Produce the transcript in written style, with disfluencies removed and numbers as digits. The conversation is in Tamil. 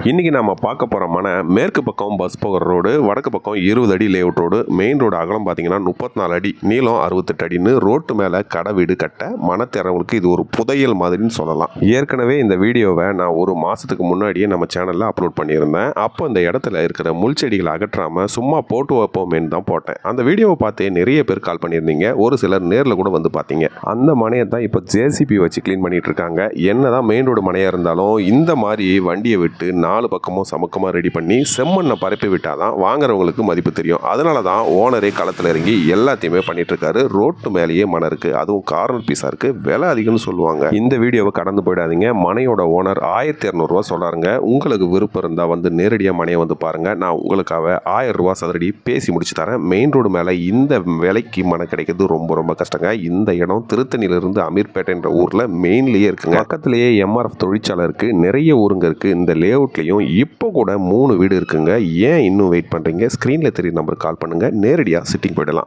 இன்றைக்கி நம்ம பார்க்க போகிற மனை மேற்கு பக்கம் பஸ் போகிற ரோடு, வடக்கு பக்கம் 20 அடி லேஅவுட் ரோடு, மெயின் ரோடு அகலம் பார்த்தீங்கன்னா 34 அடி, நீளம் 68 அடின்னு ரோட்டு மேலே கடை வீடு கட்ட மனத்தேறவங்களுக்கு இது ஒரு புதையல் மாதிரின்னு சொல்லலாம். ஏற்கனவே இந்த வீடியோவை நான் ஒரு மாதத்துக்கு முன்னாடியே நம்ம சேனலில் அப்லோட் பண்ணியிருந்தேன். அப்போ இந்த இடத்துல இருக்கிற முள் செடிகளை அகற்றாமல் சும்மா போட்டு வைப்போமேன்னு தான் போட்டேன். அந்த வீடியோவை பார்த்து நிறைய பேர் கால் பண்ணியிருந்தீங்க, ஒரு சிலர் நேரில் கூட வந்து பார்த்தீங்க. அந்த மனையை தான் இப்போ ஜேசிபி வச்சு க்ளீன் பண்ணிட்டு இருக்காங்க. என்னதான் மெயின் ரோடு மனையாக இருந்தாலும் இந்த மாதிரி வண்டியை விட்டு 4 பக்கமும் சமக்கமாக ரெடி பண்ணி செம்மண்ணை பரப்பி விட்டால் தான் வாங்குறவங்களுக்கு மதிப்பு தெரியும். அதனால தான் ஓனரே களத்தில் இறங்கி எல்லாத்தையுமே பண்ணிட்டு இருக்காரு. ரோட்டு மேலேயே மனை இருக்குது, அதுவும் கார்னர் பீஸாக இருக்குது, விலை அதிகம்னு சொல்லுவாங்க. இந்த வீடியோவை கடந்து போயிடாதீங்க. மனையோட ஓனர் 1200 ரூபா சொல்கிறாருங்க. உங்களுக்கு விருப்பம் இருந்தால் வந்து நேரடியாக மனையை வந்து பாருங்கள். நான் உங்களுக்காக 1000 ரூபா சதுரடி பேசி முடிச்சு தரேன். மெயின் ரோடு மேலே இந்த விலைக்கு மனை கிடைக்கிறது ரொம்ப ரொம்ப கஷ்டங்க. இந்த இடம் திருத்தணியிலிருந்து அமீர்பேட்டைன்ற ஊரில் மெயின்லேயே இருக்குங்க. பக்கத்துலேயே MRF தொழிற்சாலை இருக்குது, நிறைய ஊருங்க இருக்குது. இந்த லேஅவுட்லேயும் இப்போ கூட 3 வீடு இருக்குங்க. ஏன் இன்னும் வெயிட் பண்ணுறீங்க? ஸ்க்ரீனில் தெரிய நம்பருக்கு கால் பண்ணுங்கள், நேரடியாக சிட்டிங் போயிடலாம்.